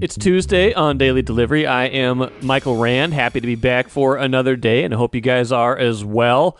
It's Tuesday on Daily Delivery. I am Michael Rand, happy to be back for another day, and I hope you guys are as well.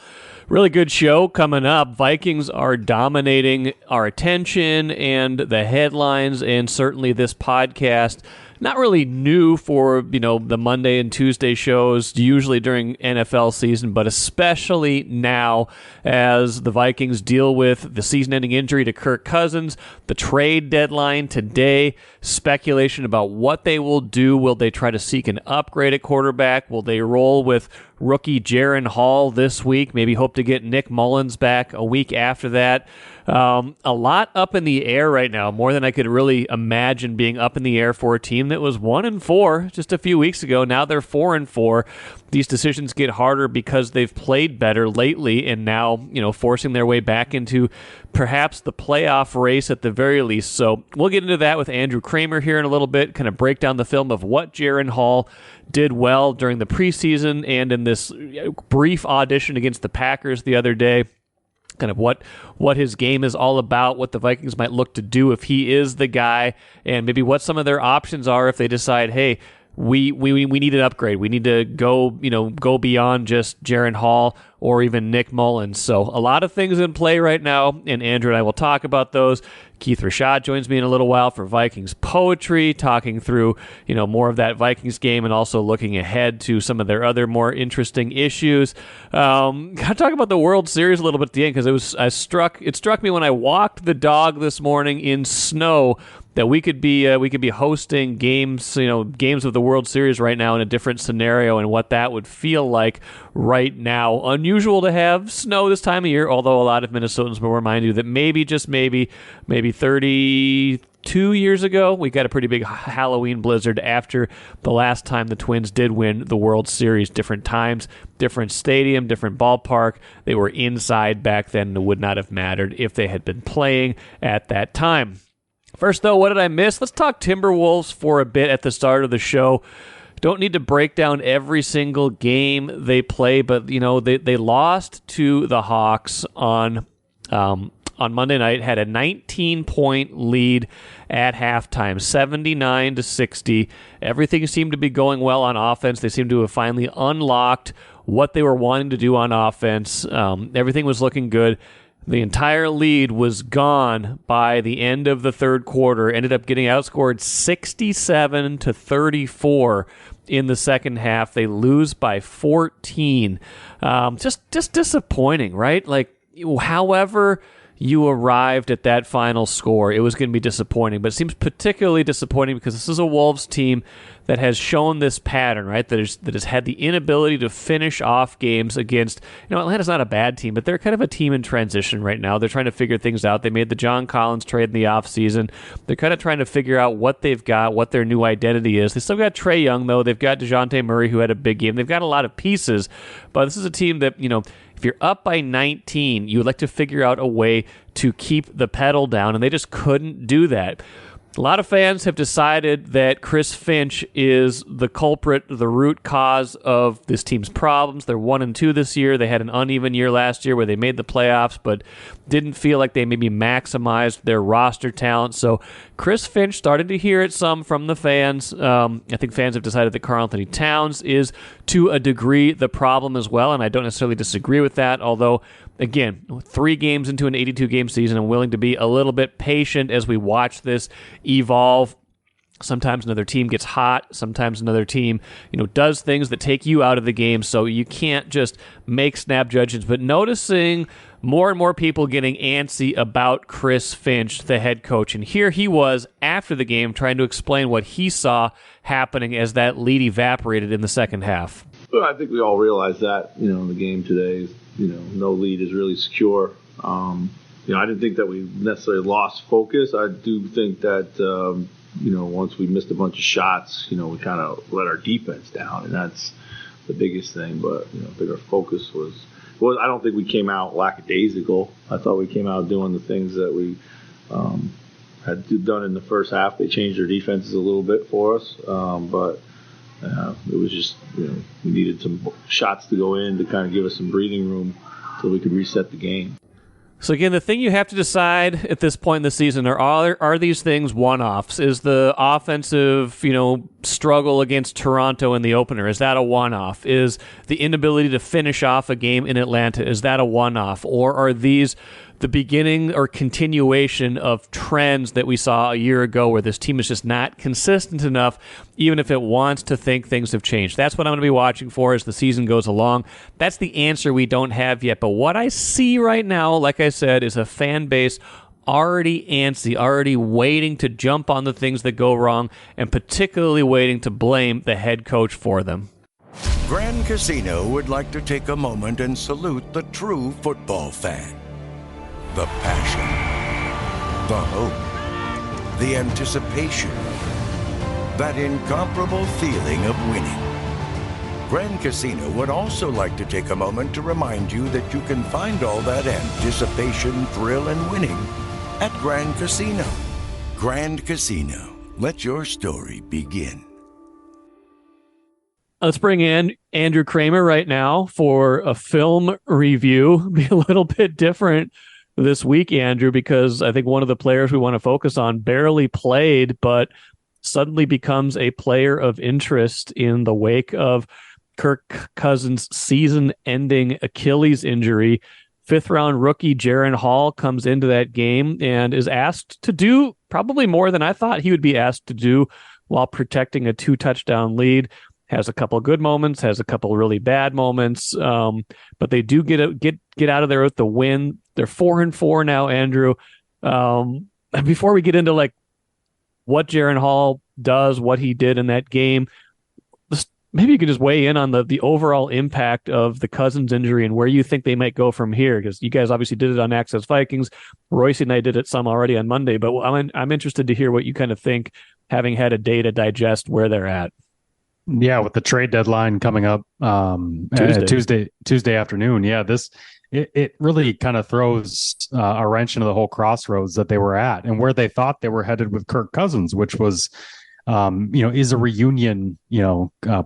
Really good show coming up. Vikings are dominating our attention and the headlines, and certainly this podcast. Not really new for, the Monday and Tuesday shows, usually during NFL season, but especially now as the Vikings deal with the season-ending injury to Kirk Cousins, the trade deadline today, speculation about what they will do. Will they try to seek an upgrade at quarterback? Will they roll with rookie Jaren Hall this week? Maybe hope to get Nick Mullins back a week after that. A lot up in the air right now, more than I could really imagine being up in the air for a team that was 1-4 just a few weeks ago. Now they're 4-4. These decisions get harder because they've played better lately and now, forcing their way back into perhaps the playoff race at the very least. So we'll get into that with Andrew Krammer here in a little bit, kind of break down the film of what Jaren Hall did well during the preseason and in this brief audition against the Packers the other day. Kind of what his game is all about, what the Vikings might look to do if he is the guy, and maybe what some of their options are if they decide, hey, we need an upgrade. We need to go beyond just Jaren Hall or even Nick Mullins. So a lot of things in play right now, and Andrew and I will talk about those. Keith Rashad joins me in a little while for Vikings Poetry, talking through, more of that Vikings game and also looking ahead to some of their other more interesting issues. Got to talk about the World Series a little bit at the end because it struck me when I walked the dog this morning in snow that we could be hosting games of the World Series right now in a different scenario and what that would feel like right now. Unusual to have snow this time of year, although a lot of Minnesotans will remind you that maybe, just maybe 32 years ago, we got a pretty big Halloween blizzard after the last time the Twins did win the World Series. Different times, different stadium, different ballpark. They were inside back then, and it would not have mattered if they had been playing at that time. First, though, what did I miss? Let's talk Timberwolves for a bit at the start of the show. Don't need to break down every single game they play, but they lost to the Hawks on Monday night, had a 19-point lead at halftime, 79-60. Everything seemed to be going well on offense. They seemed to have finally unlocked what they were wanting to do on offense. Everything was looking good. The entire lead was gone by the end of the third quarter. Ended up getting outscored 67-34 in the second half. They lose by 14. Just disappointing, right? Like, however you arrived at that final score, it was going to be disappointing. But it seems particularly disappointing because this is a Wolves team that has shown this pattern, right? That has had the inability to finish off games against, Atlanta's not a bad team, but they're kind of a team in transition right now. They're trying to figure things out. They made the John Collins trade in the offseason. They're kind of trying to figure out what they've got, what their new identity is. They still got Trae Young, though. They've got DeJounte Murray, who had a big game. They've got a lot of pieces, but this is a team that, if you're up by 19, you would like to figure out a way to keep the pedal down, and they just couldn't do that. A lot of fans have decided that Chris Finch is the culprit, the root cause of this team's problems. They're 1-2 this year. They had an uneven year last year where they made the playoffs, but didn't feel like they maybe maximized their roster talent. So Chris Finch started to hear it some from the fans. I think fans have decided that Karl-Anthony Towns is, to a degree, the problem as well, and I don't necessarily disagree with that, although again, 3 games into an 82-game season, I'm willing to be a little bit patient as we watch this evolve. Sometimes another team gets hot. Sometimes another team, does things that take you out of the game, so you can't just make snap judgments. But noticing more and more people getting antsy about Chris Finch, the head coach. And here he was after the game trying to explain what he saw happening as that lead evaporated in the second half. Well, I think we all realize that, in the game today, no lead is really secure. I didn't think that we necessarily lost focus. I do think that, once we missed a bunch of shots, we kind of let our defense down, and that's the biggest thing. But, I think our focus was I don't think we came out lackadaisical. I thought we came out doing the things that we had done in the first half. They changed their defenses a little bit for us, but it was just, we needed some shots to go in to kind of give us some breathing room so we could reset the game. So again, the thing you have to decide at this point in the season are these things one-offs? Is the offensive, struggle against Toronto in the opener, is that a one-off? Is the inability to finish off a game in Atlanta, is that a one-off? Or are these the beginning or continuation of trends that we saw a year ago where this team is just not consistent enough, even if it wants to think things have changed? That's what I'm going to be watching for as the season goes along. That's the answer we don't have yet. But what I see right now, like I said, is a fan base already antsy, already waiting to jump on the things that go wrong, and particularly waiting to blame the head coach for them. Grand Casino would like to take a moment and salute the true football fan. The passion, the hope, the anticipation, that incomparable feeling of winning. Grand Casino would also like to take a moment to remind you that you can find all that anticipation, thrill, and winning at Grand Casino. Grand Casino, let your story begin. Let's bring in Andrew Krammer right now for a film review. Be a little bit different this week, Andrew, because I think one of the players we want to focus on barely played, but suddenly becomes a player of interest in the wake of Kirk Cousins' season-ending Achilles injury. Fifth-round rookie Jaren Hall comes into that game and is asked to do probably more than I thought he would be asked to do while protecting a 2-touchdown lead. Has a couple of good moments, has a couple of really bad moments, but they do get out of there with the win. They're 4-4 now, Andrew. And before we get into what Jaren Hall does, what he did in that game, maybe you could just weigh in on the overall impact of the Cousins injury and where you think they might go from here, because you guys obviously did it on Access Vikings. Royce and I did it some already on Monday, but I'm interested to hear what you kind of think, having had a day to digest where they're at. Yeah, with the trade deadline coming up Tuesday afternoon. Yeah, it really kind of throws a wrench into the whole crossroads that they were at and where they thought they were headed with Kirk Cousins, which was, is a reunion,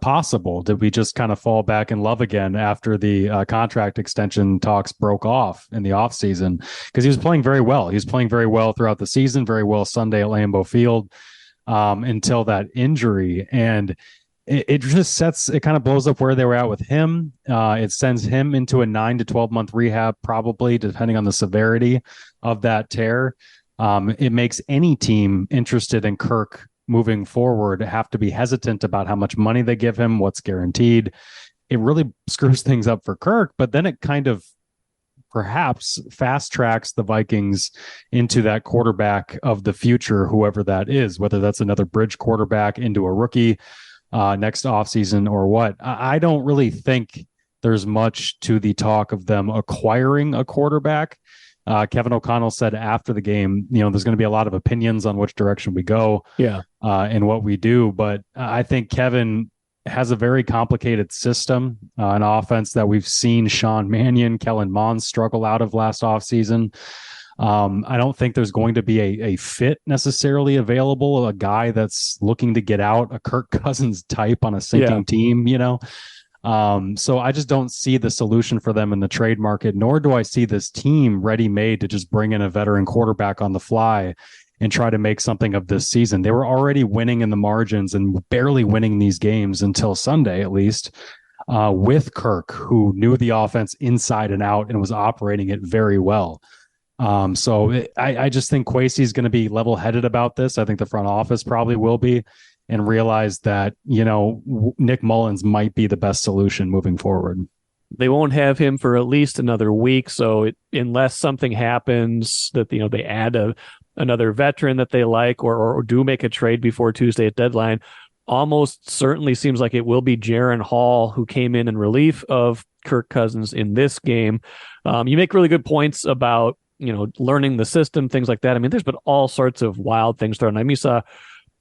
possible? Did we just kind of fall back in love again after the contract extension talks broke off in the offseason? Because he was playing very well. He was playing very well throughout the season, very well Sunday at Lambeau Field until that injury. And it kind of blows up where they were at with him. It sends him into a 9 to 12 month rehab, probably, depending on the severity of that tear. It makes any team interested in Kirk moving forward have to be hesitant about how much money they give him, what's guaranteed. It really screws things up for Kirk, but then it kind of perhaps fast tracks the Vikings into that quarterback of the future, whoever that is, whether that's another bridge quarterback into a rookie next offseason or what. I don't really think there's much to the talk of them acquiring a quarterback. Kevin O'Connell said after the game, there's going to be a lot of opinions on which direction we go and what we do. But I think Kevin has a very complicated system, an offense that we've seen Sean Mannion, Kellen Mond struggle out of last offseason. I don't think there's going to be a fit necessarily available, a guy that's looking to get out, a Kirk Cousins type on a sinking team, So I just don't see the solution for them in the trade market, nor do I see this team ready-made to just bring in a veteran quarterback on the fly and try to make something of this season. They were already winning in the margins and barely winning these games until Sunday, at least, with Kirk, who knew the offense inside and out and was operating it very well. I just think Kwesi is going to be level-headed about this. I think the front office probably will be, and realize that, Nick Mullins might be the best solution moving forward. They won't have him for at least another week. So unless something happens that, they add another veteran that they like or do make a trade before Tuesday at deadline, almost certainly seems like it will be Jaren Hall who came in relief of Kirk Cousins in this game. You make really good points about, learning the system, things like that. I mean, there's been all sorts of wild things thrown. I mean, you saw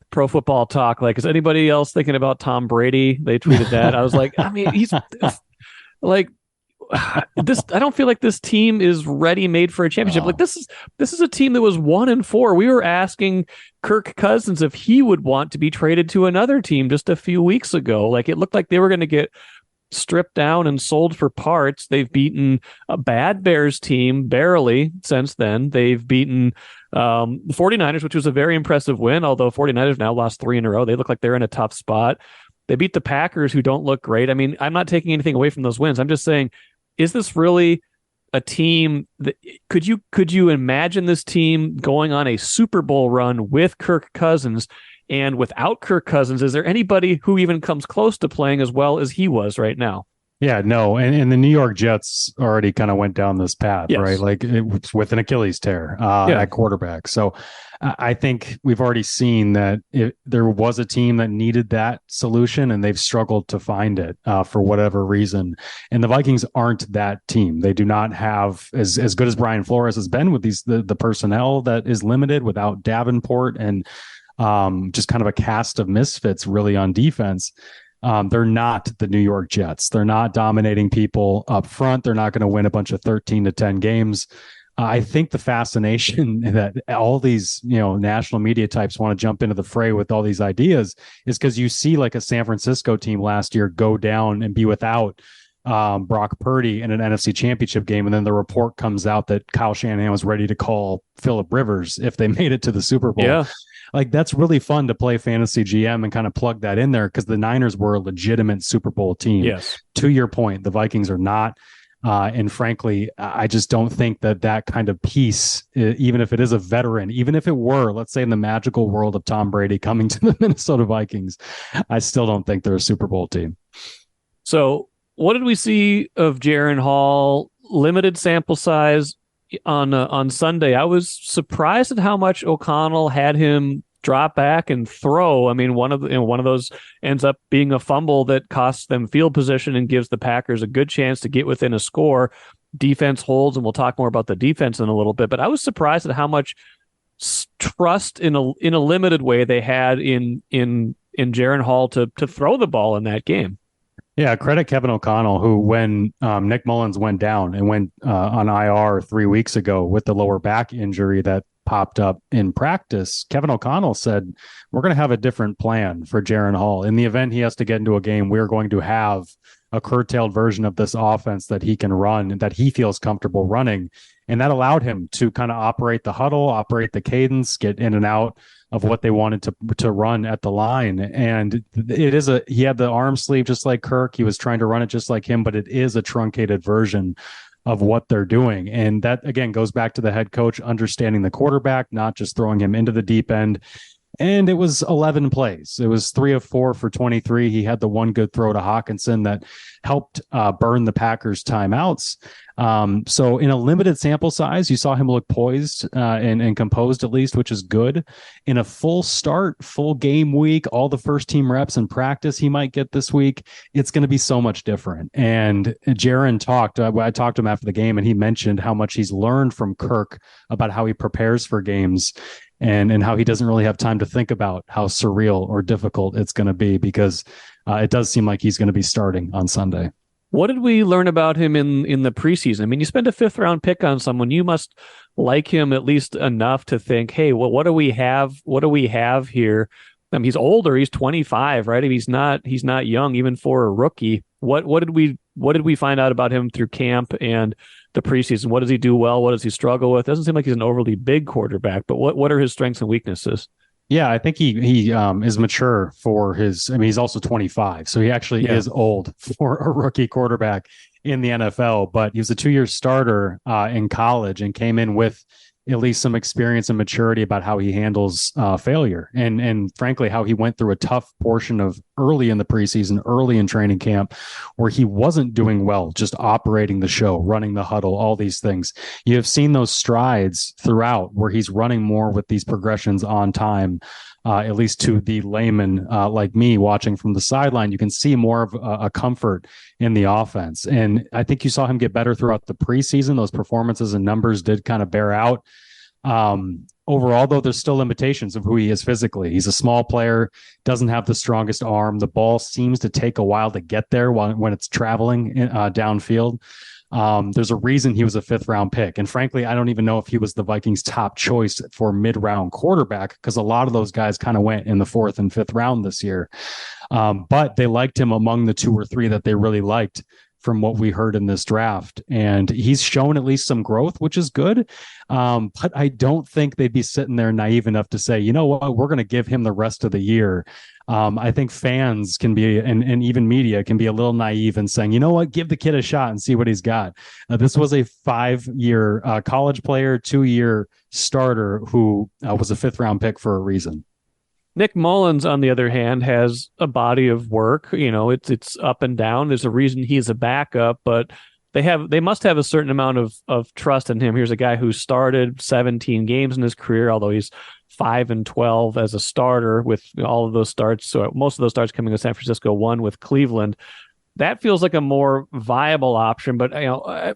Pro Football Talk, is anybody else thinking about Tom Brady? They tweeted that. I was like, he's like, this. I don't feel like this team is ready-made for a championship. Like this is a team that was 1-4. We were asking Kirk Cousins if he would want to be traded to another team just a few weeks ago. Like it looked like they were going to get stripped down and sold for parts. They've beaten a bad Bears team barely since then. They've beaten the 49ers, which was a very impressive win, although 49ers now lost 3 in a row. They look like they're in a tough spot. They beat the Packers, who don't look great. I mean, I'm not taking anything away from those wins. I'm just saying, is this really a team that could you imagine this team going on a Super Bowl run with Kirk Cousins? And without Kirk Cousins, is there anybody who even comes close to playing as well as he was right now? Yeah, no. And the New York Jets already kind of went down this path, yes. right? Like it was with an Achilles tear at quarterback. So I think we've already seen that there was a team that needed that solution, and they've struggled to find it for whatever reason. And the Vikings aren't that team. They do not have as good as Brian Flores has been with the personnel that is limited without Davenport and just kind of a cast of misfits really on defense. They're not the New York Jets. They're not dominating people up front. They're not going to win a bunch of 13-10 games. I think the fascination that all these, national media types want to jump into the fray with all these ideas is because you see like a San Francisco team last year go down and be without Brock Purdy in an NFC Championship game, and then the report comes out that Kyle Shanahan was ready to call Phillip Rivers if they made it to the Super Bowl. Yeah. Like, that's really fun to play fantasy GM and kind of plug that in there because the Niners were a legitimate Super Bowl team. Yes. To your point, the Vikings are not. And frankly, I just don't think that kind of piece, even if it is a veteran, even if it were, let's say in the magical world of Tom Brady coming to the Minnesota Vikings, I still don't think they're a Super Bowl team. So what did we see of Jaren Hall? Limited sample size on Sunday. I was surprised at how much O'Connell had him drop back and throw. I mean, one of those ends up being a fumble that costs them field position and gives the Packers a good chance to get within a score. Defense holds, and we'll talk more about the defense in a little bit. But I was surprised at how much trust in a limited way they had in Jaren Hall to throw the ball in that game. Yeah, credit Kevin O'Connell, who when Nick Mullins went down and went on IR 3 weeks ago with the lower back injury that popped up in practice, Kevin O'Connell said, we're going to have a different plan for Jaren Hall. In the event he has to get into a game, we're going to have a curtailed version of this offense that he can run and that he feels comfortable running. And that allowed him to kind of operate the huddle, operate the cadence, get in and out of what they wanted to run at the line. And he had the arm sleeve just like Kirk. He was trying to run it just like him, but it is a truncated version of what they're doing. And that, again, goes back to the head coach understanding the quarterback, not just throwing him into the deep end. And it was 11 plays. It was 3 of 4 for 23. He had the one good throw to Hawkinson that helped burn the Packers' timeouts. So in a limited sample size, you saw him look poised and composed at least, which is good. In a full game week, all the first team reps and practice he might get this week, it's going to be so much different. And Jaren talked, I talked to him after the game, and he mentioned how much he's learned from Kirk about how he prepares for games and how he doesn't really have time to think about how surreal or difficult it's going to be because it does seem like he's going to be starting on Sunday. What did we learn about him in the preseason? I mean, you spend a 5th round pick on someone, you must like him at least enough to think, hey, well, what do we have? What do we have here? I mean, he's older. He's 25, right? He's not young, even for a rookie. What did we find out about him through camp and the preseason? What does he do well? What does he struggle with? Doesn't seem like he's an overly big quarterback, but what are his strengths and weaknesses? Yeah, I think he is mature for his. I mean, he's also 25, so he actually is old for a rookie quarterback in the NFL. But he was a 2-year starter in college and came in with at least some experience and maturity about how he handles failure and frankly how he went through a tough portion of early in the preseason, early in training camp, where he wasn't doing well, just operating the show, running the huddle, all these things. You have seen those strides throughout where he's running more with these progressions on time. At least to the layman like me watching from the sideline, you can see more of a comfort in the offense. And I think you saw him get better throughout the preseason. Those performances and numbers did kind of bear out. Overall, though, there's still limitations of who he is physically. He's a small player, doesn't have the strongest arm. The ball seems to take a while to get there when it's traveling downfield. There's a reason he was a 5th-round pick. And frankly, I don't even know if he was the Vikings' top choice for mid-round quarterback, because a lot of those guys kind of went in the 4th and 5th round this year. But they liked him among the 2 or 3 that they really liked from what we heard in this draft. And he's shown at least some growth, which is good. But I don't think they'd be sitting there naive enough to say, you know what, we're going to give him the rest of the year. I think fans can be, and even media can be a little naive in saying, you know what, give the kid a shot and see what he's got. This was a 5-year college player, 2-year starter who was a 5th-round pick for a reason. Nick Mullins, on the other hand, has a body of work. It's up and down. There's a reason he's a backup, but they must have a certain amount of trust in him. Here's a guy who started 17 games in his career, although he's 5-12 as a starter with all of those starts. So most of those starts coming to San Francisco, 1 with Cleveland. That feels like a more viable option, but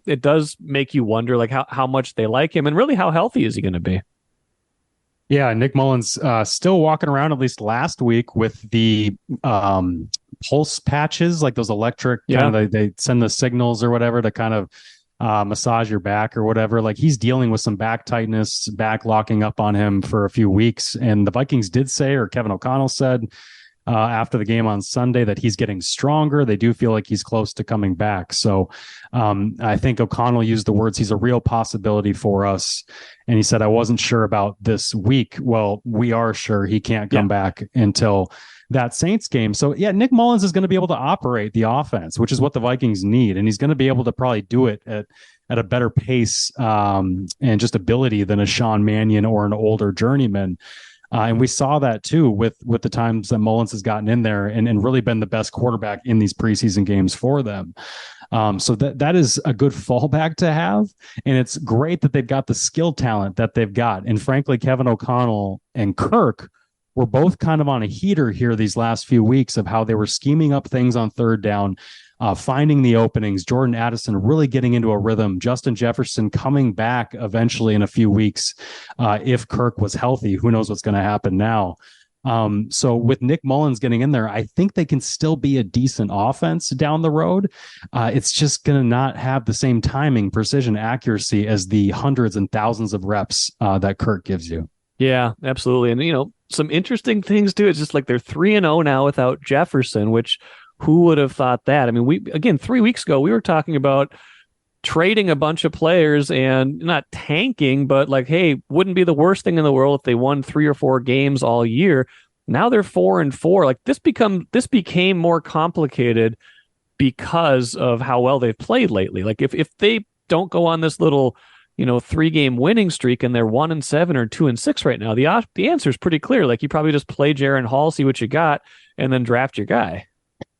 it does make you wonder like how much they like him and really how healthy is he going to be. Yeah, Nick Mullins still walking around, at least last week, with the pulse patches, like those electric, they send the signals or whatever to kind of massage your back or whatever. Like, he's dealing with some back tightness, back locking up on him for a few weeks. And the Vikings did say, or Kevin O'Connell said after the game on Sunday, that he's getting stronger. They do feel like he's close to coming back. So I think O'Connell used the words, he's a real possibility for us. And he said, I wasn't sure about this week. Well, we are sure he can't come back until that Saints game. So yeah, Nick Mullins is going to be able to operate the offense, which is what the Vikings need. And he's going to be able to probably do it at a better pace and just ability than a Sean Mannion or an older journeyman. And we saw that too with the times that Mullins has gotten in there and really been the best quarterback in these preseason games for them. So that is a good fallback to have. And it's great that they've got the skill talent that they've got. And frankly, Kevin O'Connell and Kirk were both kind of on a heater here these last few weeks of how they were scheming up things on 3rd down, finding the openings, Jordan Addison really getting into a rhythm, Justin Jefferson coming back eventually in a few weeks. If Kirk was healthy, who knows what's going to happen now. So with Nick Mullins getting in there, I think they can still be a decent offense down the road. It's just going to not have the same timing, precision, accuracy as the hundreds and thousands of reps that Kirk gives you. Yeah, absolutely. And, some interesting things too. It's just like they're 3-0 now without Jefferson, which who would have thought that? I mean, 3 weeks ago, we were talking about trading a bunch of players and not tanking, but like, hey, wouldn't be the worst thing in the world if they won 3 or 4 games all year. Now they're 4-4. Like this became more complicated because of how well they've played lately. Like if they don't go on this little 3-game winning streak and they're 1-7 or 2-6 right now, the answer is pretty clear. Like you probably just play Jaren Hall, see what you got, and then draft your guy.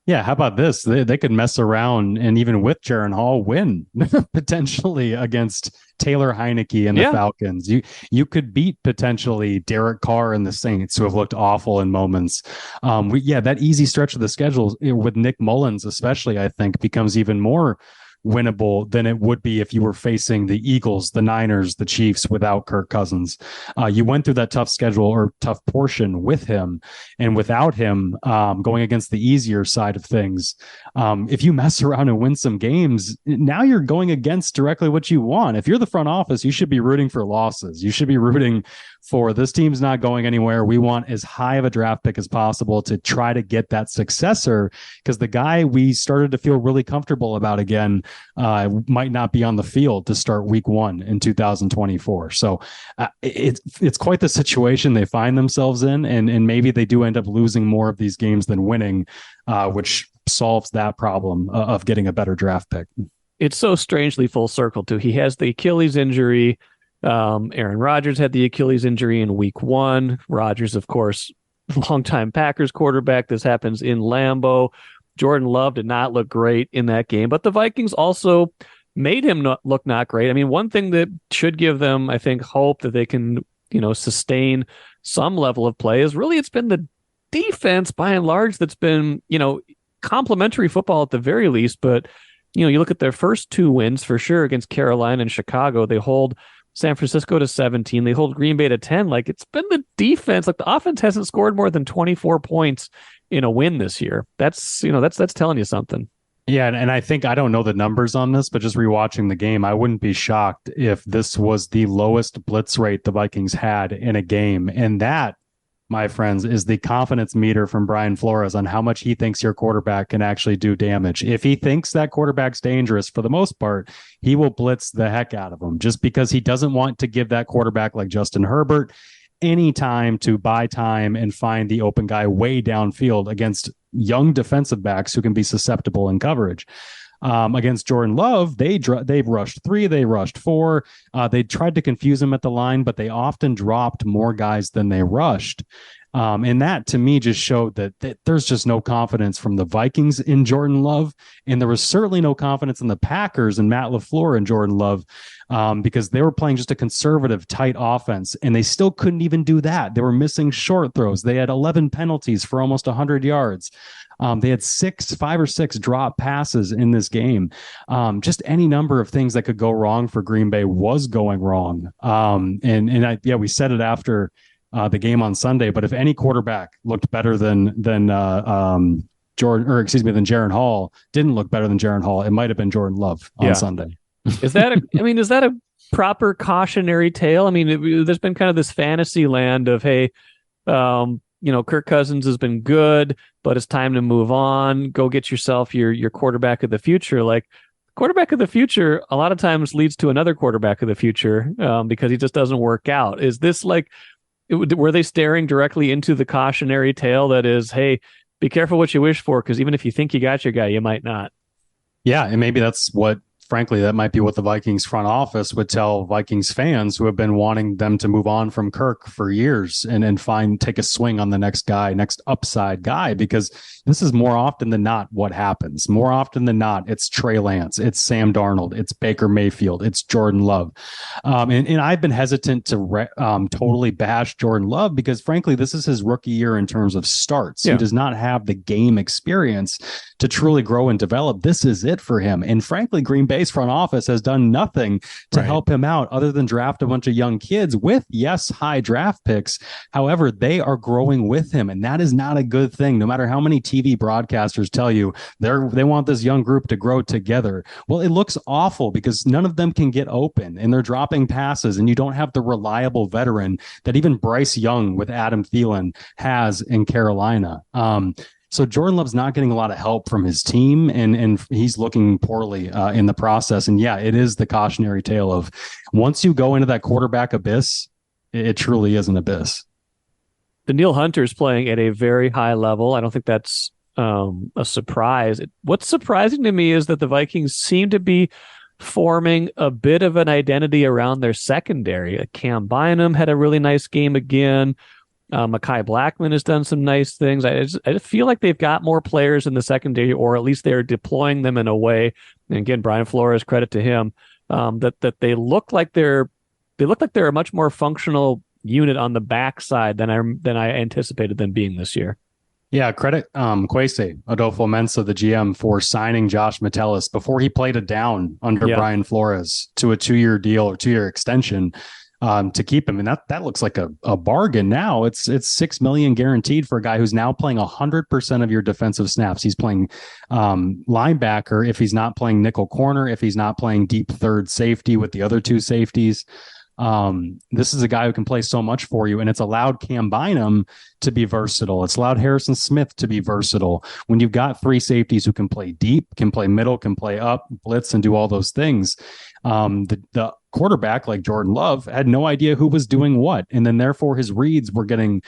Yeah, how about this? They could mess around and even with Jaren Hall win potentially against Taylor Heineke and the Falcons. You could beat potentially Derek Carr and the Saints, who have looked awful in moments. That easy stretch of the schedule with Nick Mullins especially, I think, becomes even more winnable than it would be if you were facing the Eagles, the Niners, the Chiefs without Kirk Cousins. You went through that tough schedule or tough portion with him, and without him going against the easier side of things. If you mess around and win some games, now you're going against directly what you want. If you're the front office, you should be rooting for losses. You should be rooting for this team's not going anywhere. We want as high of a draft pick as possible to try to get that successor, because the guy we started to feel really comfortable about again might not be on the field to start week 1 in 2024. So it's quite the situation they find themselves in. And maybe they do end up losing more of these games than winning, which solves that problem of getting a better draft pick. It's so strangely full circle too. He has the Achilles injury. Aaron Rodgers had the Achilles injury in week 1. Rodgers, of course, longtime Packers quarterback. This happens in Lambeau. Jordan Love did not look great in that game, but the Vikings also made him look not great. I mean, one thing that should give them, I think, hope that they can, sustain some level of play is really it's been the defense by and large that's been, complimentary football at the very least. But, you look at their first 2 wins for sure against Carolina and Chicago. They hold San Francisco to 17. They hold Green Bay to 10. Like it's been the defense. Like the offense hasn't scored more than 24 points in a win this year. That's telling you something. Yeah, and I think I don't know the numbers on this, but just rewatching the game, I wouldn't be shocked if this was the lowest blitz rate the Vikings had in a game. And that, my friends, is the confidence meter from Brian Flores on how much he thinks your quarterback can actually do damage. If he thinks that quarterback's dangerous, for the most part, he will blitz the heck out of him just because he doesn't want to give that quarterback like Justin Herbert any time to buy time and find the open guy way downfield against young defensive backs who can be susceptible in coverage. Against Jordan Love, they've rushed 3, they rushed 4. They tried to confuse him at the line, but they often dropped more guys than they rushed. And that to me just showed that there's just no confidence from the Vikings in Jordan Love. And there was certainly no confidence in the Packers and Matt LaFleur and Jordan Love because they were playing just a conservative, tight offense. And they still couldn't even do that. They were missing short throws. They had 11 penalties for almost 100 yards. They had 5 or 6 drop passes in this game. Just any number of things that could go wrong for Green Bay was going wrong. We said it after the game on Sunday, but if any quarterback looked better than Jaren Hall, didn't look better than Jaren Hall, it might have been Jordan Love on Sunday. Is that a proper cautionary tale? I mean, there's been kind of this fantasy land of, hey, Kirk Cousins has been good, but it's time to move on. Go get yourself your quarterback of the future. Like, quarterback of the future a lot of times leads to another quarterback of the future because he just doesn't work out. Is this like, were they staring directly into the cautionary tale that is, hey, be careful what you wish for, because even if you think you got your guy, you might not? Yeah, and maybe frankly, that might be what the Vikings front office would tell Vikings fans who have been wanting them to move on from Kirk for years and take a swing on the next upside guy, because this is more often than not what happens. More often than not, it's Trey Lance, it's Sam Darnold, it's Baker Mayfield, it's Jordan Love. And I've been hesitant to totally bash Jordan Love because, frankly, this is his rookie year in terms of starts. Yeah. He does not have the game experience to truly grow and develop. This is it for him. And frankly, Green Bay's front office has done nothing to help him out other than draft a bunch of young kids with, yes, high draft picks. However, they are growing with him, and that is not a good thing. No matter how many TV broadcasters tell you they want this young group to grow together. Well, it looks awful because none of them can get open and they're dropping passes, and you don't have the reliable veteran that even Bryce Young with Adam Thielen has in Carolina. So Jordan Love's not getting a lot of help from his team, and he's looking poorly in the process. And yeah, it is the cautionary tale of once you go into that quarterback abyss, it truly is an abyss. Danielle Hunter's playing at a very high level. I don't think that's a surprise. What's surprising to me is that the Vikings seem to be forming a bit of an identity around their secondary. Cam Bynum had a really nice game again. Mekhi Blackman has done some nice things. I just feel like they've got more players in the secondary, or at least they're deploying them in a way. And again, Brian Flores, credit to him, that they look like they're a much more functional unit on the backside than I anticipated them being this year. Yeah, credit Kwesi Adolfo-Mensah, the GM, for signing Josh Metellus before he played it down under Brian Flores to a 2-year deal or 2-year extension. To keep him. And that looks like a bargain now. It's $6 million guaranteed for a guy who's now playing 100% of your defensive snaps. He's playing linebacker if he's not playing nickel corner, if he's not playing deep third safety with the other 2 safeties. This is a guy who can play so much for you, and it's allowed Cam Bynum to be versatile. It's allowed Harrison Smith to be versatile. When you've got 3 safeties who can play deep, can play middle, can play up, blitz, and do all those things, the quarterback like Jordan Love had no idea who was doing what, and then therefore his reads were getting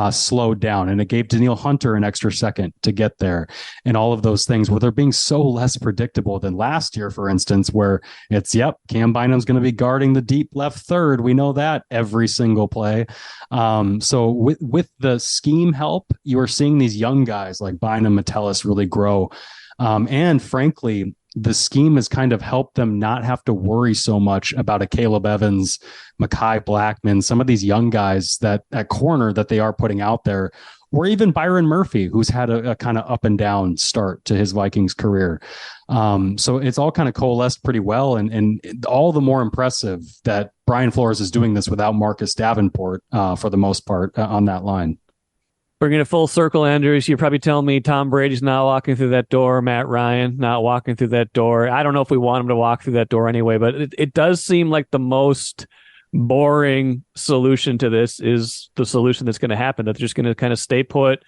slowed down, and it gave Danielle Hunter an extra second to get there, and all of those things where they're being so less predictable than last year, for instance, where it's Cam Bynum's going to be guarding the deep left third. We know that every single play. So with the scheme help, you are seeing these young guys like Bynum, Metellus really grow, and frankly, the scheme has kind of helped them not have to worry so much about a Caleb Evans, Mekhi Blackman, some of these young guys that at corner that they are putting out there, or even Byron Murphy, who's had a kind of up and down start to his Vikings career. So it's all kind of coalesced pretty well, and all the more impressive that Brian Flores is doing this without Marcus Davenport for the most part on that line. Bringing it full circle, Andrews, you're probably telling me Tom Brady's not walking through that door, Matt Ryan not walking through that door. I don't know if we want him to walk through that door anyway, but it does seem like the most boring solution to this is the solution that's going to happen, that they're just going to kind of stay put,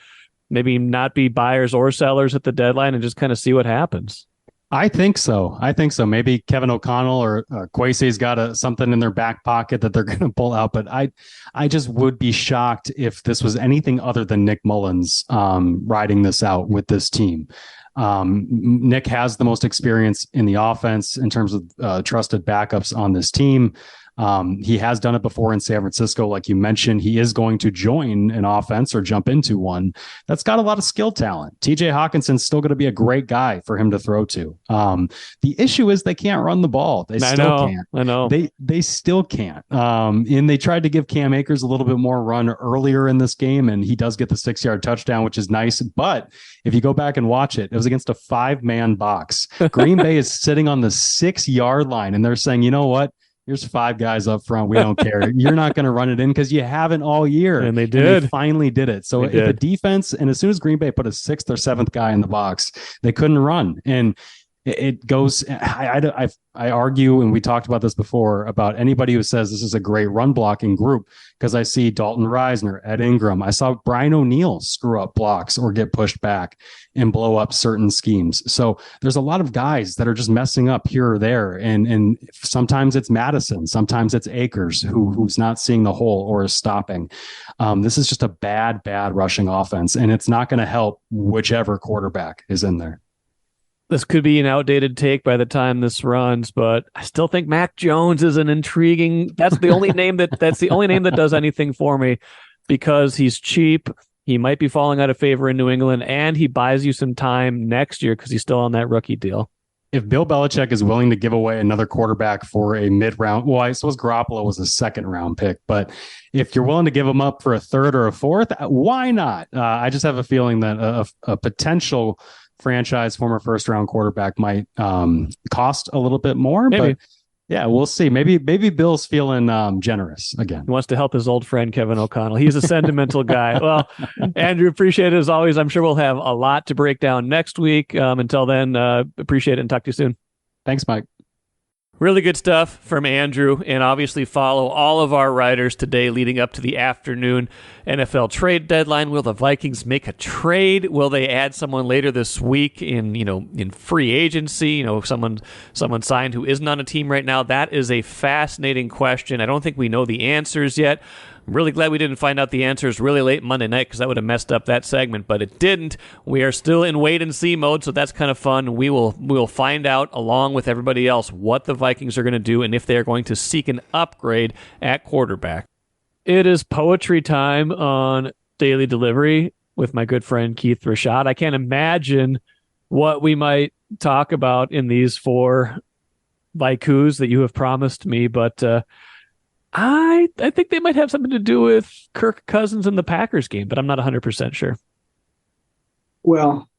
maybe not be buyers or sellers at the deadline, and just kind of see what happens. I think so. Maybe Kevin O'Connell or Kwesi's got something in their back pocket that they're going to pull out. But I just would be shocked if this was anything other than Nick Mullins riding this out with this team. Nick has the most experience in the offense in terms of trusted backups on this team. He has done it before in San Francisco. Like you mentioned, he is going to join an offense or jump into one that's got a lot of skill talent. TJ Hawkinson's still going to be a great guy for him to throw to. The issue is they can't run the ball. They still can't. I know. They still can't. And they tried to give Cam Akers a little bit more run earlier in this game, and he does get the 6-yard touchdown, which is nice. But if you go back and watch it, it was against a 5-man box. Green Bay is sitting on the 6-yard line, and they're saying, you know what? Here's 5 guys up front. We don't care. You're not going to run it in because you haven't all year. And they did. And they finally did it. So if the defense, and as soon as Green Bay put a 6th or 7th guy in the box, they couldn't run. And it goes, I argue, and we talked about this before, about anybody who says this is a great run blocking group, because I see Dalton Reisner, Ed Ingram. I saw Brian O'Neill screw up blocks or get pushed back and blow up certain schemes. So there's a lot of guys that are just messing up here or there. And sometimes it's Madison, sometimes it's Akers who's not seeing the hole or is stopping. This is just a bad rushing offense, and it's not going to help whichever quarterback is in there. This could be an outdated take by the time this runs, but I still think Mac Jones is an intriguing. That's the only name that does anything for me, because he's cheap. He might be falling out of favor in New England, and he buys you some time next year because he's still on that rookie deal. If Bill Belichick is willing to give away another quarterback for a mid-round, well, I suppose Garoppolo was a 2nd-round pick, but if you're willing to give him up for a 3rd or a 4th, why not? I just have a feeling that a potential franchise former 1st-round quarterback might cost a little bit more. Maybe. But yeah, we'll see. Maybe Bill's feeling generous again. He wants to help his old friend Kevin O'Connell. He's a sentimental guy. Well, Andrew, appreciate it as always. I'm sure we'll have a lot to break down next week. Until then, appreciate it and talk to you soon. Thanks, Mike. Really good stuff from Andrew, and obviously follow all of our writers today leading up to the afternoon NFL trade deadline. Will the Vikings make a trade? Will they add someone later this week in free agency? Someone signed who isn't on a team right now. That is a fascinating question. I don't think we know the answers yet. I'm really glad we didn't find out the answers really late Monday night, because that would have messed up that segment, but it didn't. We are still in wait-and-see mode, so that's kind of fun. We will find out, along with everybody else, what the Vikings are going to do and if they're going to seek an upgrade at quarterback. It is poetry time on Daily Delivery with my good friend Keith Rashad. I can't imagine what we might talk about in these 4 haikus that you have promised me, but I think they might have something to do with Kirk Cousins in the Packers game, but I'm not 100% sure. Well,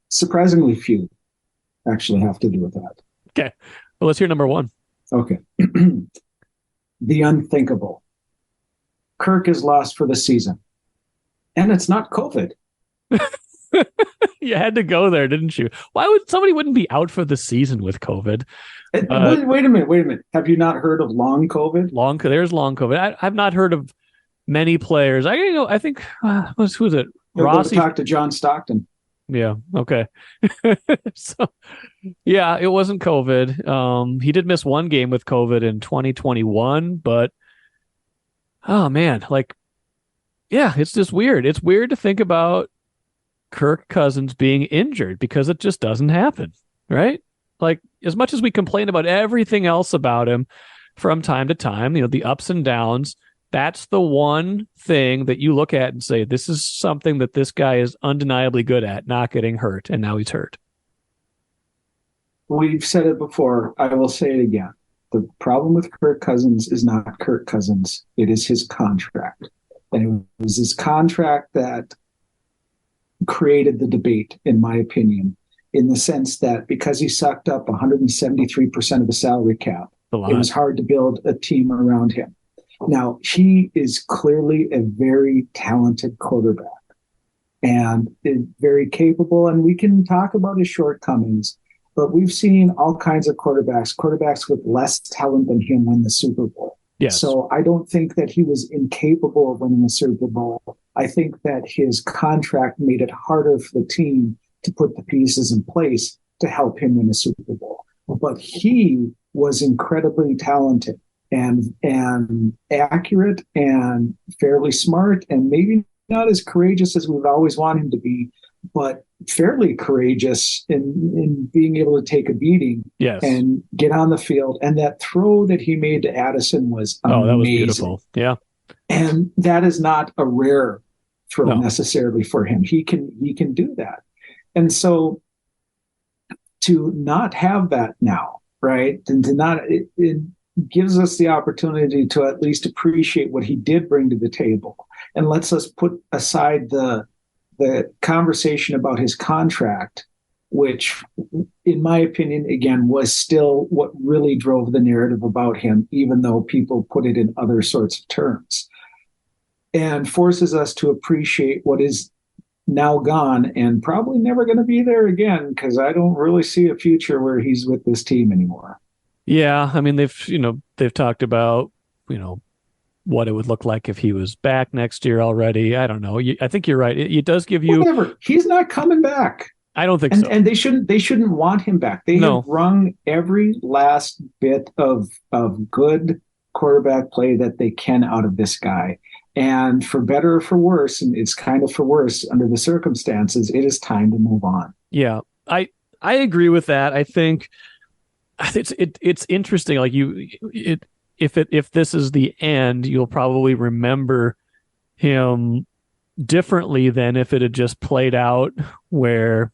surprisingly few actually have to do with that. Okay. Well, let's hear number 1. Okay. The unthinkable. Kirk is lost for the season. And it's not COVID. You had to go there, didn't you? Why would somebody wouldn't be out for the season with COVID? Wait a minute. Have you not heard of long COVID? There's long COVID. I've not heard of many players. I think who was it? Rossi. Talk to John Stockton. Yeah. Okay. So, yeah, it wasn't COVID. He did miss one game with COVID in 2021, but oh man, yeah, it's just weird. It's weird to think about Kirk Cousins being injured because it just doesn't happen, right? As much as we complain about everything else about him from time to time, the ups and downs, that's the one thing that you look at and say, this is something that this guy is undeniably good at, not getting hurt, and now he's hurt. We've said it before. I will say it again. The problem with Kirk Cousins is not Kirk Cousins. It is his contract. And it was his contract that created the debate, in my opinion, in the sense that because he sucked up 173% of the salary cap, it was hard to build a team around him. Now, he is clearly a very talented quarterback and is very capable, and we can talk about his shortcomings, but we've seen all kinds of quarterbacks with less talent than him win the Super Bowl. Yes. So I don't think that he was incapable of winning the Super Bowl. I think that his contract made it harder for the team to put the pieces in place to help him win the Super Bowl. But he was incredibly talented and accurate and fairly smart, and maybe not as courageous as we've always wanted him to be, but fairly courageous in being able to take a beating and get on the field. And that throw that he made to Addison was amazing. That was beautiful. Yeah. And that is not a rare throw necessarily for him. He can do that. And so to not have that now, right? And to not, it gives us the opportunity to at least appreciate what he did bring to the table. And lets us put aside the conversation about his contract, which, in my opinion, again, was still what really drove the narrative about him, even though people put it in other sorts of terms, and forces us to appreciate what is now gone and probably never going to be there again, because I don't really see a future where he's with this team anymore. Yeah, I mean, they've talked about, what it would look like if he was back next year already. I don't know. I think you're right. It does give you... Whatever. He's not coming back. I don't think so. And they shouldn't want him back. They have wrung every last bit of good quarterback play that they can out of this guy. And for better or for worse, and it's kind of for worse under the circumstances, it is time to move on. Yeah, I agree with that. I think it's interesting. Like if this is the end, you'll probably remember him differently than if it had just played out where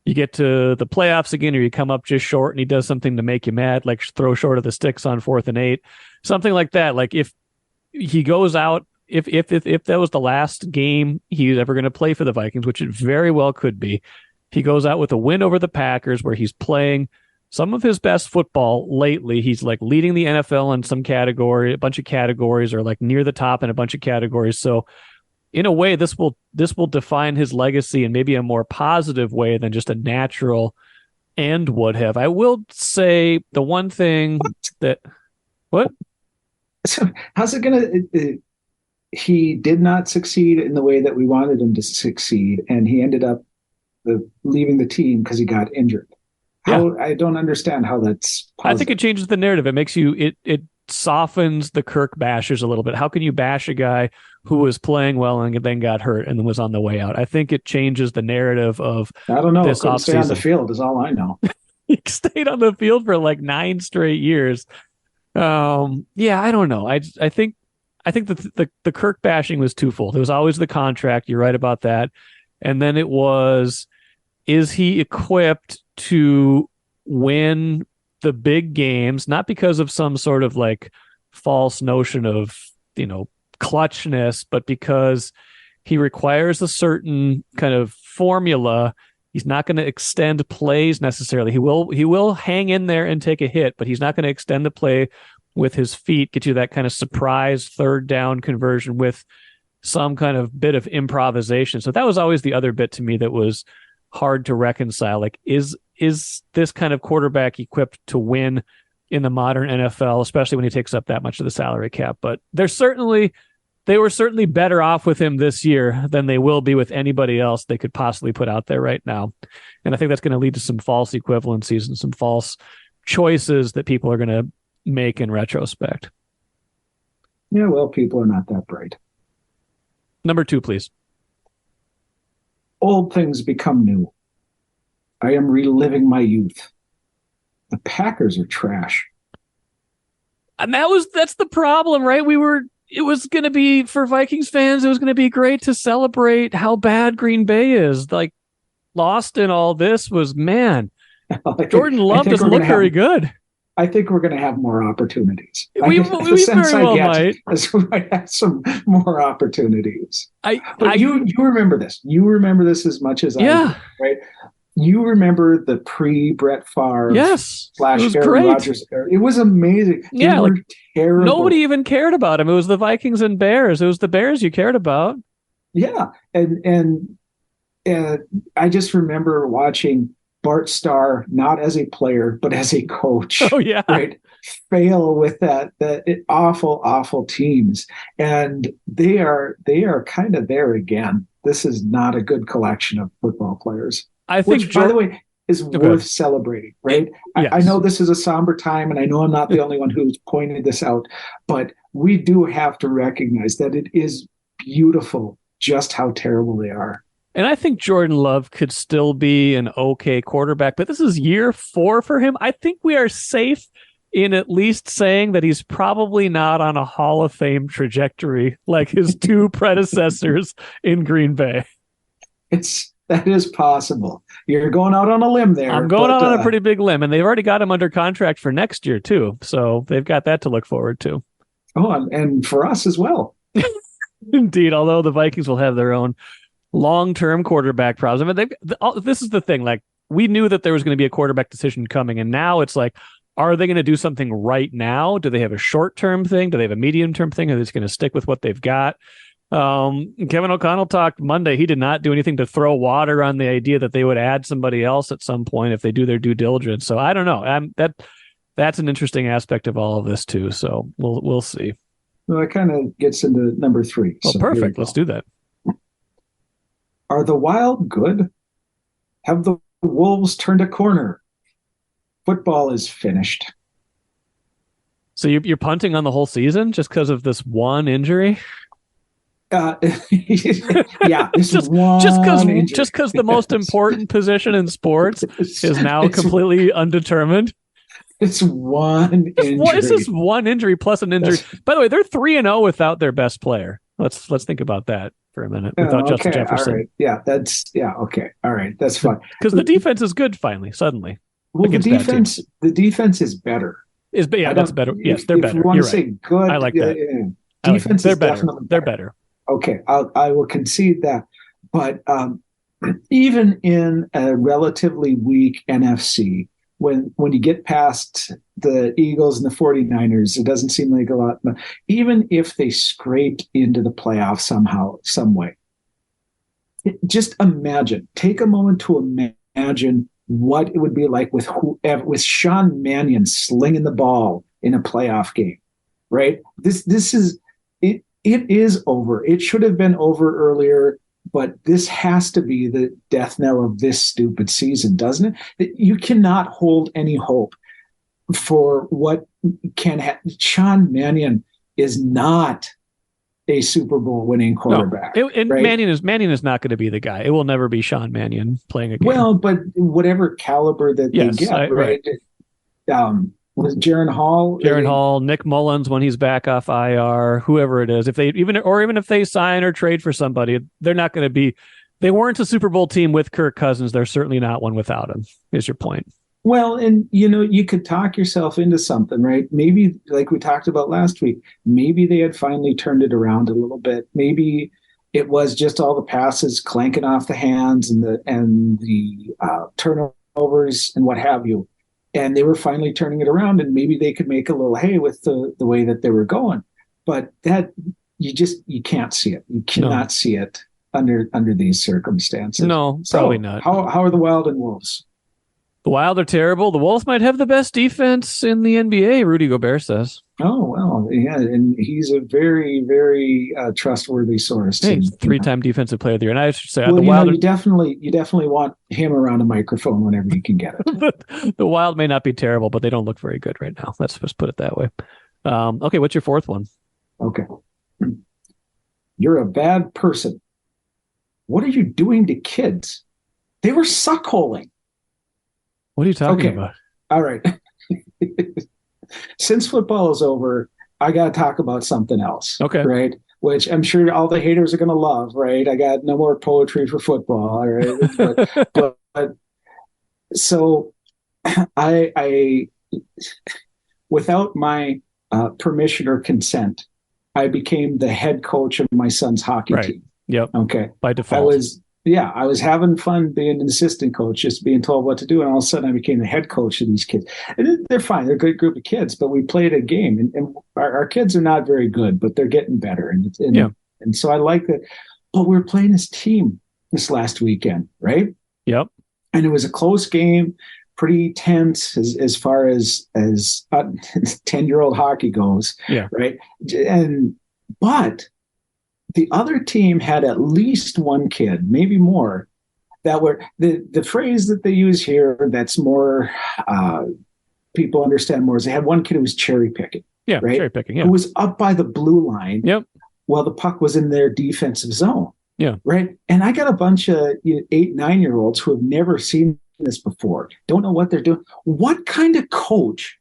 you get to the playoffs again, or you come up just short and he does something to make you mad, like throw short of the sticks on 4th and 8, something like that. Like if he goes out, if that was the last game he's ever going to play for the Vikings, which it very well could be, he goes out with a win over the Packers where he's playing some of his best football lately. He's like leading the NFL in some category, a bunch of categories, or like near the top in a bunch of categories. So in a way, this will define his legacy in maybe a more positive way than just a natural end would have. I will say the one thing what? So how's it going to... He did not succeed in the way that we wanted him to succeed, and he ended up leaving the team because he got injured. I don't understand how that's positive. I think it changes the narrative. It makes you, it softens the Kirk bashers a little bit. How can you bash a guy who was playing well and then got hurt and then was on the way out? I think it changes the narrative of I don't know. This couldn't stay on the field is all I know. He stayed on the field for like 9 straight years. Yeah, I don't know. I think that the Kirk bashing was twofold. It was always the contract. You're right about that. And then it was, is he equipped to win the big games, not because of some sort of like false notion of, clutchness, but because he requires a certain kind of formula. He's not going to extend plays necessarily. He will hang in there and take a hit, but he's not going to extend the play with his feet, get you that kind of surprise 3rd down conversion with some kind of bit of improvisation. So that was always the other bit to me that was hard to reconcile. Like, is this kind of quarterback equipped to win in the modern NFL, especially when he takes up that much of the salary cap? But they were certainly better off with him this year than they will be with anybody else they could possibly put out there right now. And I think that's going to lead to some false equivalencies and some false choices that people are going to make in retrospect. Yeah, well, people are not that bright. Number 2, please. Old things become new. I am reliving my youth. The Packers are trash. And that's the problem, right? It was going to be, for Vikings fans, it was going to be great to celebrate how bad Green Bay is. Like, lost in all this was, man, Jordan Love doesn't look very good. I think we're going to have more opportunities. We very well might. We might have some more opportunities. But you remember this. You remember this as much as I do, right? You remember the pre-Brett Favre yes, / it was Aaron great. Rodgers era. It was amazing. Yeah, they were terrible. Nobody even cared about him. It was the Vikings and Bears. It was the Bears you cared about. Yeah, and I just remember watching Bart Starr, not as a player but as a coach. Oh yeah, right. Fail with that awful teams, and they are kind of there again. This is not a good collection of football players. I think, which, by the way, is worth celebrating, right? Yes. I know this is a somber time, and I know I'm not the only one who's pointed this out, but we do have to recognize that it is beautiful just how terrible they are. And I think Jordan Love could still be an okay quarterback, but this is year 4 for him. I think we are safe in at least saying that he's probably not on a Hall of Fame trajectory like his 2 predecessors in Green Bay. That is possible. You're going out on a limb there. I'm going out on a pretty big limb, and they've already got him under contract for next year too. So they've got that to look forward to. Oh, and for us as well. Indeed, although the Vikings will have their own long-term quarterback problems. I mean, this is the thing. Like, we knew that there was going to be a quarterback decision coming, and now it's like, are they going to do something right now? Do they have a short-term thing? Do they have a medium-term thing? Are they just going to stick with what they've got? Kevin O'Connell talked Monday. He did not do anything to throw water on the idea that they would add somebody else at some point if they do their due diligence. So I don't know. That's an interesting aspect of all of this too. So we'll see. Well, it kind of gets into number 3. Oh, so perfect. Let's do that. Are the Wild good? Have the Wolves turned a corner? Football is finished. So you're punting on the whole season just because of this one injury? Yeah, this just because the most important position in sports is now completely undetermined. It's one injury. What is this one injury plus an injury? By the way, they're 3-0 without their best player. Let's think about that for a minute. Without Justin Jefferson. All right. Okay. All right. That's fine. Because the defense is good suddenly. Well, the defense is better. That's better. Yes, they're better. If you want to say good, I like that. Defense they're is better. definitely They're better. Okay, I will concede that. But even in a relatively weak NFC, when you get past the Eagles and the 49ers, it doesn't seem like a lot. Even if they scraped into the playoffs somehow, some way, just imagine. Take a moment to imagine what it would be like with Sean Mannion slinging the ball in a playoff game, right? This is it. It is over. It should have been over earlier, but this has to be the death knell of this stupid season, doesn't it? You cannot hold any hope for what can happen. Sean Mannion is not a Super Bowl winning quarterback. No. Right? Mannion is not going to be the guy. It will never be Sean Mannion playing a game. Well, but whatever caliber that they get, right? Was Jaren Hall? Hall, Nick Mullins when he's back off IR, whoever it is. Even if they sign or trade for somebody, they're not going to be. They weren't a Super Bowl team with Kirk Cousins. They're certainly not one without him. Is your point? Well, and you could talk yourself into something, right? Maybe like we talked about last week. Maybe they had finally turned it around a little bit. Maybe it was just all the passes clanking off the hands and the turnovers and what have you. And they were finally turning it around, and maybe they could make a little hay with the way that they were going. But that you can't see it. You cannot see it under these circumstances. No, probably not. How are the Wild and Wolves? The Wild are terrible. The Wolves might have the best defense in the NBA, Rudy Gobert says. Oh, well, yeah, and he's a very, very trustworthy source. Hey, he's 3-time defensive player of the year. And I should say, the Wild you definitely want him around a microphone whenever you can get it. The Wild may not be terrible, but they don't look very good right now. Let's just put it that way. Okay, what's your fourth one? Okay. You're a bad person. What are you doing to kids? They were suckholing. What are you talking about? All right. Since football is over, I got to talk about something else. Okay. Right. Which I'm sure all the haters are going to love. Right. I got no more poetry for football. All right. but so I without my permission or consent, I became the head coach of my son's hockey team. Yep. Okay. By default. Yeah, I was having fun being an assistant coach, just being told what to do, and all of a sudden I became the head coach of these kids. And they're fine; they're a good group of kids. But we played a game, and our kids are not very good, but they're getting better. And so I like that. But we were playing this team this last weekend, right? Yep. And it was a close game, pretty tense as far as 10-year-old hockey goes. Yeah. Right. But the other team had at least one kid, maybe more, that were the phrase that they use here that's more people understand more is they had one kid who was cherry picking. Yeah, right? cherry picking. Yeah. Who was up by the blue line. Yep. While the puck was in their defensive zone. Yeah. Right. And I got a bunch of 8-9-year-olds who have never seen this before, don't know what they're doing. What kind of coach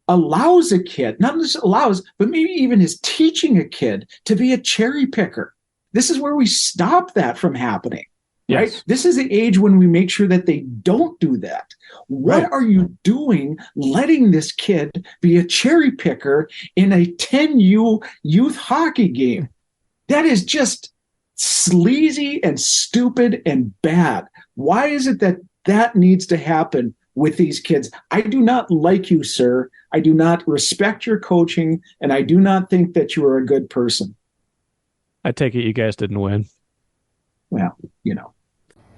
allows a kid, not just allows, but maybe even is teaching a kid to be a cherry picker? This is where we stop that from happening. Right. Yes. This is the age when we make sure that they don't do that. What are you doing letting this kid be a cherry picker in a 10U youth hockey game? That is just sleazy and stupid and bad. Why is it that needs to happen with these kids? I do not like you, sir. I do not respect your coaching, and I do not think that you are a good person. I take it you guys didn't win. Well,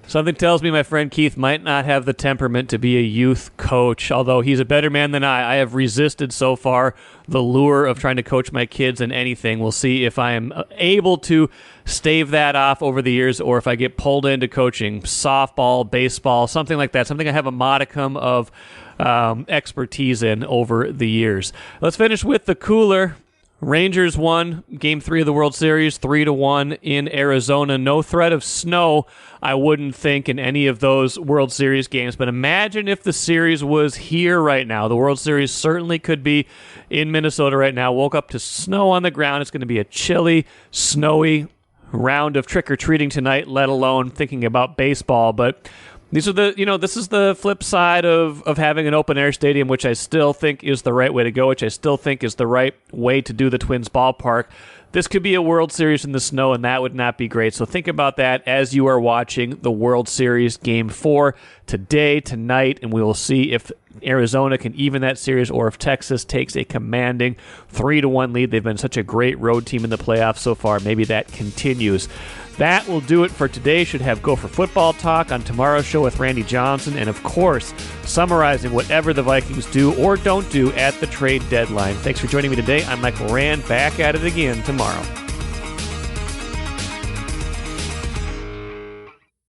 Something tells me my friend Keith might not have the temperament to be a youth coach, although he's a better man than I. I have resisted so far the lure of trying to coach my kids in anything. We'll see if I am able to stave that off over the years or if I get pulled into coaching softball, baseball, something like that, something I have a modicum of expertise in over the years. Let's finish with the cooler. Rangers won Game 3 of the World Series, 3-1 in Arizona. No threat of snow, I wouldn't think, in any of those World Series games. But imagine if the series was here right now. The World Series certainly could be in Minnesota right now. Woke up to snow on the ground. It's going to be a chilly, snowy round of trick-or-treating tonight, let alone thinking about baseball. But these are this is the flip side of having an open-air stadium, which I still think is the right way to go, which I still think is the right way to do the Twins ballpark. This could be a World Series in the snow, and that would not be great. So think about that as you are watching the World Series Game 4 today, tonight, and we will see if Arizona can even that series or if Texas takes a commanding 3-1 lead. They've been such a great road team in the playoffs so far. Maybe that continues. That will do it for today. Should have Gopher football talk on tomorrow's show with Randy Johnson, and of course, summarizing whatever the Vikings do or don't do at the trade deadline. Thanks for joining me today. I'm Michael Rand, back at it again tomorrow.